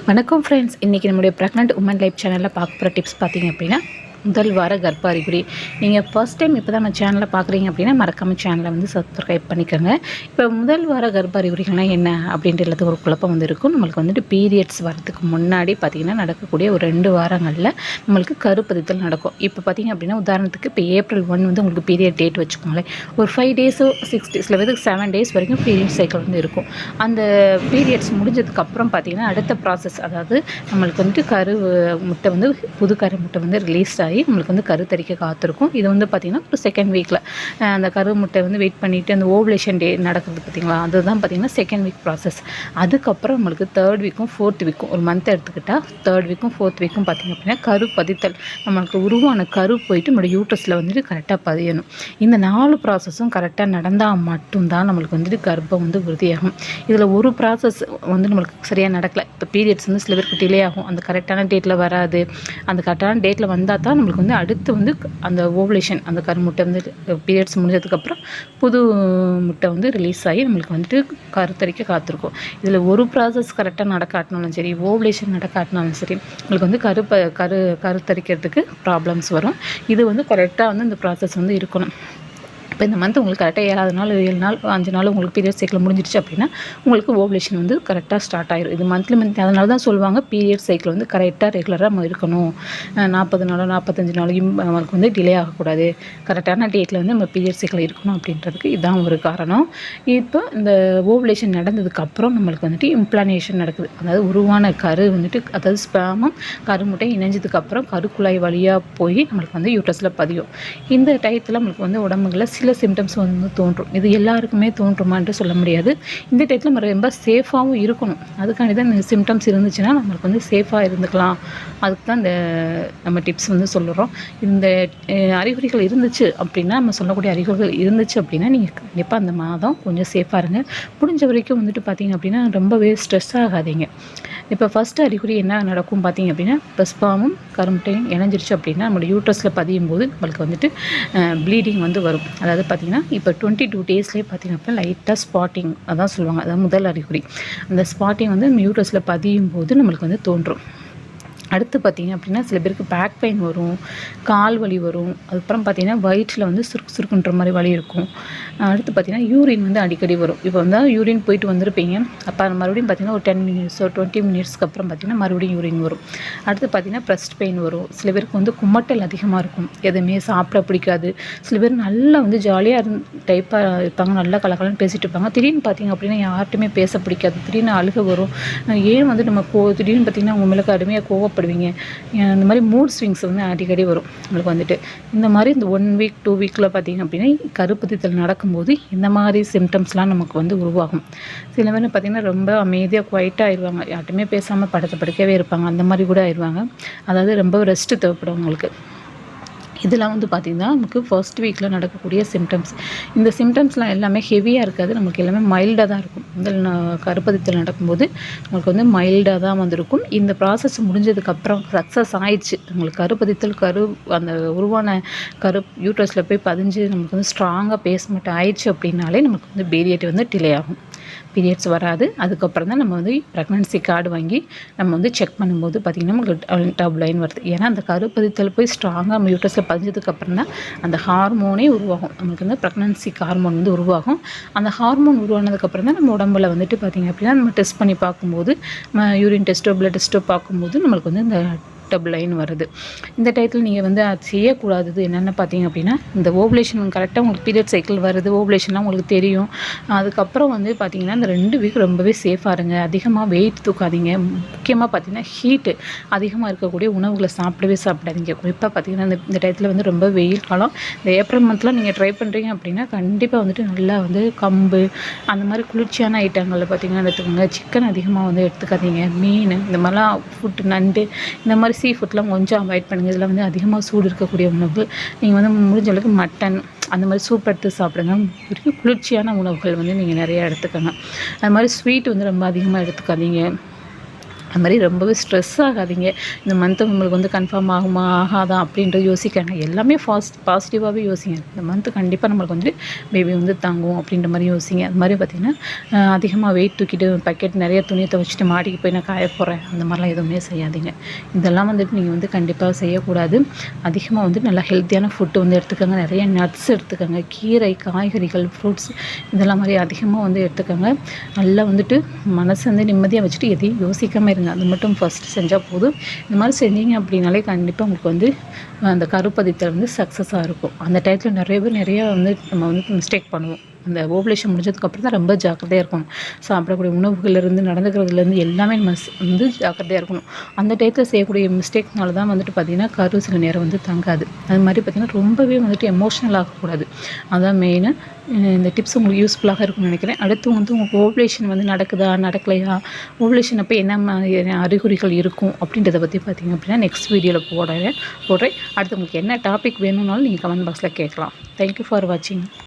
வணக்கம் ஃப்ரெண்ட்ஸ். இன்றைக்கி நம்முடைய ப்ரெக்னென்ட் உமன் லைஃப் சேனலில் பார்க்க போகிற டிப்ஸ் பார்த்தீங்க அப்படின்னா, முதல் வார கர்ப்ப அறிகுறி. நீங்கள் ஃபர்ஸ்ட் டைம் இப்போ தான் நம்ம சேனலை பார்க்குறீங்க அப்படின்னா மறக்காமல் சேனலை வந்து சப்ஸ்கிரைப் பண்ணிக்கோங்க. இப்போ முதல் வார கர்ப்ப அறிகுறிகள்லாம் என்ன அப்படின்றது ஒரு குழப்பம் வந்து இருக்கும். நம்மளுக்கு வந்துட்டு பீரியட்ஸ் வரதுக்கு முன்னாடி பார்த்திங்கன்னா நடக்கக்கூடிய ஒரு 2 வாரங்களில் நம்மளுக்கு கருப்பதித்தல் நடக்கும். இப்போ பார்த்திங்க அப்படின்னா உதாரணத்துக்கு இப்போ April 1 வந்து உங்களுக்கு பீரியட் டேட் வச்சுக்கோங்களேன். ஒரு 5 டேஸோ 6 டேஸ் சில பேருக்கு 7 டேஸ் வரைக்கும் பீரியட் சைக்கிள் வந்து இருக்கும். அந்த பீரியட்ஸ் முடிஞ்சதுக்கப்புறம் பார்த்திங்கன்னா அடுத்த ப்ராசஸ், அதாவது நம்மளுக்கு வந்துட்டு கரு முட்டை வந்து புது கரு முட்டை வந்து ரிலீஸ் ஆகி நம்மளுக்கு வந்து கருத்தரிக்க காத்திருக்கும். இது வந்து பார்த்திங்கன்னா ஒரு செகண்ட் வீக்கில் அந்த கரு முட்டை வந்து வெயிட் பண்ணிவிட்டு அந்த ஓவலேஷன் டே நடக்குது பார்த்திங்களா, அதுதான் பார்த்திங்கன்னா செகண்ட் வீக் ப்ராசஸ். அதுக்கப்புறம் நம்மளுக்கு 3rd வீக்கும் 4th வீக்கும் ஒரு மந்த் எடுத்துக்கிட்டால் 3rd வீக்கும் 4th வீக்கும் பார்த்திங்க அப்படின்னா கரு பதித்தல், நம்மளுக்கு உருவான கரு போயிட்டு நம்மளோட யூட்ரஸில் வந்துட்டு கரெக்டாக பதியணும். இந்த 4 ப்ராசஸும் கரெக்டாக நடந்தால் மட்டும்தான் நம்மளுக்கு வந்துட்டு கர்ப்பம் வந்து உறுதியாகும். இதில் ஒரு ப்ராசஸ் வந்து நம்மளுக்கு சரியாக நடக்கலை. இப்போ பீரியட்ஸ் வந்து சில பேருக்கு டிலே ஆகும், அந்த கரெக்டான டேட்டில் வராது. அந்த கரெக்டான டேட்டில் வந்தால் தான் நம்மளுக்கு வந்து அடுத்து வந்து அந்த ஓவலேஷன், அந்த கருமுட்டை வந்து பீரியட்ஸ் முடிஞ்சதுக்கப்புறம் புது முட்டை வந்து ரிலீஸ் ஆகி நம்மளுக்கு வந்துட்டு கருத்தரிக்க காத்திருக்கும். இதில் ஒரு ப்ராசஸ் கரெக்டாக நடக்காட்டினாலும் சரி, ஓவலேஷன் நடக்காட்டினாலும் சரி, உங்களுக்கு வந்து கருத்தரிக்கிறதுக்கு ப்ராப்ளம்ஸ் வரும். இது வந்து கரெக்டாக வந்து இந்த ப்ராசஸ் வந்து இருக்கணும். இப்போ இந்த மந்த் உங்களுக்கு கரெக்டாக 7வது நாள் 7 நாள் 5 நாள் உங்களுக்கு பீரியட் சைக்கிள் முடிஞ்சிருச்சு அப்படின்னா உங்களுக்கு ஓவலேஷன் வந்து கரெக்டாக ஸ்டார்ட் ஆயிடும். இது மந்த்லி அதனால தான் சொல்லுவாங்க பீரியட் சைக்கிள் வந்து கரெக்டாக ரெகுலராக நம்ம இருக்கணும். 40 நாளோ 45 நாளையும் நமக்கு வந்து டிலே ஆகக்கூடாது. கரெக்டான டேட்டில் வந்து நம்ம பீரியட் சைக்கிள் இருக்கணும் அப்படின்றதுக்கு இதுதான் ஒரு காரணம். இப்போ இந்த ஓவலேஷன் நடந்ததுக்கப்புறம் நம்மளுக்கு வந்துட்டு இம்ப்ளானேஷன் நடக்குது. அதாவது உருவான கரு வந்துட்டு, அதாவது ஸ்பேமும் கருமுட்டை இணைஞ்சதுக்கப்புறம் கருக்குழாய் வழியாக போய் நம்மளுக்கு வந்து யூட்ரஸில் பதியும். இந்த டயத்தில் நம்மளுக்கு வந்து உடம்புகளில் சில சிம்டம்ஸ் வந்து தோன்றும். இது எல்லாருக்குமே தோன்றுமான்ட்டு சொல்ல முடியாது. இந்த டயத்தில் நம்ம ரொம்ப சேஃபாகவும் இருக்கணும். அதுக்காண்டி தான் இந்த சிம்டம்ஸ் இருந்துச்சுன்னா நம்மளுக்கு வந்து சேஃபாக இருந்துக்கலாம். அதுக்கு தான் இந்த நம்ம டிப்ஸ் வந்து சொல்லுறோம். இந்த அறிகுறிகள் இருந்துச்சு அப்படின்னா, நம்ம சொல்லக்கூடிய அறிகுறிகள் இருந்துச்சு அப்படின்னா நீங்கள் கண்டிப்பாக அந்த மாதம் கொஞ்சம் சேஃபாக இருங்க. முடிஞ்ச வரைக்கும் வந்துட்டு பார்த்திங்க அப்படின்னா ரொம்பவே ஸ்ட்ரெஸ் ஆகாதீங்க. இப்போ ஃபஸ்ட்டு அறிகுறி என்ன நடக்கும் பார்த்திங்க அப்படின்னா, இப்போ ஸ்பேமும் கருமுட்டையும் இணைஞ்சிருச்சு அப்படின்னா நம்மளோட யூட்ரஸில் பதியும் போது நம்மளுக்கு வந்துட்டு ப்ளீடிங் வந்து வரும். அதாவது பார்த்திங்கன்னா இப்போ 22 டேஸ்லேயே பார்த்திங்க அப்படின்னா லைட்டாக ஸ்பாட்டிங் அதான் சொல்லுவாங்க. அதான் முதல் அறிகுறி. அந்த ஸ்பாட்டிங் வந்து நம்ம யூட்ரஸில் பதியும் போது நம்மளுக்கு வந்து தோன்றும். அடுத்து பார்த்திங்க அப்படின்னா சில பேருக்கு பேக் பெயின் வரும், கால் வலி வரும். அதுக்கப்புறம் பார்த்திங்கன்னா வயிற்றில் வந்து சுருக்குன்ற மாதிரி வலி இருக்கும். அடுத்து பார்த்திங்கன்னா யூரின் வந்து அடிக்கடி வரும். இப்போ வந்து யூரின் போயிட்டு வந்திருப்பீங்க, அப்போ மறுபடியும் பார்த்திங்கன்னா ஒரு 10 மினிட்ஸோ 20 மினிட்ஸ்க்கு அப்புறம் பார்த்திங்கன்னா மறுபடியும் யூரின் வரும். அடுத்து பார்த்திங்கன்னா ப்ரெஸ்ட் பெயின் வரும். சில பேருக்கு வந்து குமட்டல் அதிகமாக இருக்கும், எதுவுமே சாப்பிட பிடிக்காது. சில பேர் நல்லா வந்து ஜாலியாக டைப்பாக இருப்பாங்க, நல்லா கலகலன்னு பேசிகிட்டு இருப்பாங்க. திடீர்னு பார்த்திங்க அப்படின்னா யார்ட்டுமே பேச பிடிக்காது, திடீர்னு அழுக வரும். ஏன் வந்து நம்ம திடீர்னு பார்த்திங்கன்னா உங்கள் மேலே கடுமையாக கோவப்படுவீங்க. இந்த மாதிரி மூட் ஸ்விங்ஸ் வந்து அடிக்கடி வரும் உங்களுக்கு வந்துட்டு. இந்த மாதிரி இந்த 1 வீக் 2 வீக்கில் பார்த்திங்க அப்படின்னா கருப்பதித்தல் நடக்கும்போது இந்த மாதிரி சிம்டம்ஸ்லாம் நமக்கு வந்து உருவாகும். சில பேர் பார்த்திங்கன்னா ரொம்ப அமைதியாக குவைட்டாக ஆயிடுவாங்க, யார்ட்டுமே பேசாமல் படுக்கவே இருப்பாங்க. அந்த மாதிரி கூட ஆயிடுவாங்க. அதாவது ரொம்ப ரெஸ்ட்டு தேவைப்படும் உங்களுக்கு. இதெல்லாம் வந்து பார்த்திங்கன்னா நமக்கு ஃபர்ஸ்ட் வீக்கில் நடக்கக்கூடிய சிம்டம்ஸ். இந்த சிம்டம்ஸ்லாம் எல்லாமே ஹெவியாக இருக்காது, நமக்கு எல்லாமே மைல்டாக தான் இருக்கும். முதல் கருப்பதித்தல் நடக்கும்போது நமக்கு வந்து மைல்டாக தான் வந்திருக்கும். இந்த ப்ராசஸ் முடிஞ்சதுக்கப்புறம் சக்ஸஸ் ஆயிடுச்சு, உங்களுக்கு கருப்பதித்தல் அந்த உருவான யூட்ரஸில் போய் பதிஞ்சு நமக்கு வந்து ஸ்ட்ராங்காக பேஸ்மெண்ட் ஆயிடுச்சு அப்படின்னாலே நமக்கு வந்து பீரியட் வந்து டிலே ஆகும், பீரியட்ஸ் வராது. அதுக்கப்புறம் தான் நம்ம வந்து ப்ரெக்னன்சி கார்டு வாங்கி நம்ம வந்து செக் பண்ணும்போது பார்த்திங்கன்னா நமக்கு டபுள் லைன் வருது. ஏன்னா அந்த கருப்பதித்தல் போய் ஸ்ட்ராங்காக நம்ம யூட்ரஸில் பதிஞ்சதுக்கப்புறம் தான் அந்த ஹார்மோனே உருவாகும். நமக்கு வந்து ப்ரெக்னன்சிக்கு ஹார்மோன் வந்து உருவாகும். அந்த ஹார்மோன் உருவானதுக்கப்புறம் தான் நம்ம உடம்புல வந்துட்டு பார்த்திங்க அப்படின்னா நம்ம டெஸ்ட் பண்ணி பார்க்கும்போது, யூரின் டெஸ்ட்டோ பிளட் டெஸ்ட்டோ பார்க்கும்போது நம்மளுக்கு வந்து இந்த டபுள் லைன் வருது. இந்த டயத்தில் நீங்கள் வந்து அது செய்யக்கூடாதது என்னென்னு பார்த்தீங்க அப்படின்னா, இந்த ஓவலேஷன் கரெக்டாக உங்களுக்கு பீரியட் சைக்கிள் வருது, ஓவலேஷன்லாம் உங்களுக்கு தெரியும். அதுக்கப்புறம் வந்து பார்த்திங்கன்னா இந்த 2 வீக் ரொம்பவே சேஃபாக இருங்க. அதிகமாக வெயிட் தூக்காதீங்க. முக்கியமாக பார்த்திங்கன்னா ஹீட்டு அதிகமாக இருக்கக்கூடிய உணவுகளை சாப்பிடாதீங்க. குறிப்பாக பார்த்திங்கன்னா இந்த டயத்தில் வந்து ரொம்ப வெயில் காலம். இந்த ஏப்ரல் மந்த்லாம் நீங்கள் ட்ரை பண்ணுறீங்க அப்படின்னா கண்டிப்பாக வந்துட்டு நல்லா வந்து கம்பு அந்த மாதிரி குளிர்ச்சியான ஐட்டங்களில் பார்த்திங்கன்னா எடுத்துக்கோங்க. சிக்கன் அதிகமாக வந்து எடுத்துக்காதீங்க. மீன் இந்த மாதிரிலாம் ஃபுட்டு, நண்டு இந்த மாதிரி சீ ஃபுட்லாம் கொஞ்சம் அவாய்ட் பண்ணுங்கள். இதில் வந்து அதிகமாக சூடு இருக்கக்கூடிய உணவுகள் நீங்கள் வந்து முடிஞ்ச அளவுக்கு மட்டன் அந்த மாதிரி சூப் எடுத்து சாப்பிடுங்க. குளிர்ச்சியான உணவுகள் வந்து நீங்கள் நிறையா எடுத்துக்கோங்க. அது மாதிரி ஸ்வீட் வந்து ரொம்ப அதிகமாக எடுத்துக்காதீங்க. அது மாதிரி ரொம்பவே ஸ்ட்ரெஸ் ஆகாதீங்க. இந்த மந்த்து உங்களுக்கு வந்து கன்ஃபார்ம் ஆகுமா ஆகாதா அப்படின்ட்டு யோசிக்காங்க. எல்லாமே பாசிட்டிவாகவே யோசிங்க. இந்த மந்த்து கண்டிப்பாக நம்மளுக்கு வந்து பேபி வந்து தாங்கும் அப்படின்ற மாதிரி யோசிங்க. அது மாதிரி பார்த்திங்கன்னா அதிகமாக வெயிட் தூக்கிட்டு பக்கெட் நிறைய துணியை துவைச்சிட்டு மாடிக்கு போய் நான் காய போகிறேன் அந்த மாதிரிலாம் எதுவுமே செய்யாதீங்க. இதெல்லாம் வந்துட்டு நீங்கள் வந்து கண்டிப்பாக செய்யக்கூடாது. அதிகமாக வந்து நல்லா ஹெல்த்தியான ஃபுட்டு வந்து எடுத்துக்கோங்க. நிறைய நட்ஸ் எடுத்துக்கோங்க. கீரை, காய்கறிகள், ஃப்ரூட்ஸ் இதெல்லாம் மாதிரி அதிகமாக வந்து எடுத்துக்கோங்க. நல்லா வந்துட்டு மனசு வந்து நிம்மதியாக வச்சுட்டு எதையும் யோசிக்காமல் இருங்க. அது மட்டும் ஃபஸ்ட்டு செஞ்சால் போதும். இந்த மாதிரி செஞ்சீங்க அப்படின்னாலே கண்டிப்பாக உங்களுக்கு வந்து அந்த கருப்பதித்தல் வந்து சக்ஸஸாக இருக்கும். அந்த டயத்தில் நிறையா வந்து நம்ம வந்து மிஸ்டேக் பண்ணுவோம். அந்த ஓவலேஷன் முடிஞ்சதுக்கப்புறம் தான் ரொம்ப ஜாக்கிரதையாக இருக்கணும். சாப்பிடக்கூடிய உணவுகள்லேருந்து நடந்துக்கிறதுலேருந்து எல்லாமே நம்ம வந்து ஜாக்கிரதையாக இருக்கணும். அந்த டயத்தில் செய்யக்கூடிய மிஸ்டேக்னால தான் வந்துட்டு பார்த்திங்கன்னா கரு சில நேரம் வந்து தங்காது. அது மாதிரி பார்த்திங்கன்னா ரொம்பவே வந்துட்டு எமோஷ்னல் ஆகக்கூடாது. அதான் மெயினாக இந்த டிப்ஸ் உங்களுக்கு யூஸ்ஃபுல்லாக இருக்கும்னு நினைக்கிறேன். அடுத்து வந்து உங்களுக்கு ஓவலேஷன் வந்து நடக்குதா நடக்கலையா, ஓவலேஷன் அப்போ என்ன மாதிரியான அறிகுறிகள் இருக்கும் அப்படின்றத பற்றி பார்த்திங்க அப்படின்னா நெக்ஸ்ட் வீடியோவில் போடுறேன். அடுத்து உங்களுக்கு என்ன டாபிக் வேணும்னாலும் நீங்கள் கமெண்ட் பாக்ஸில் கேட்கலாம். தேங்க்யூ ஃபார் வாட்சிங்.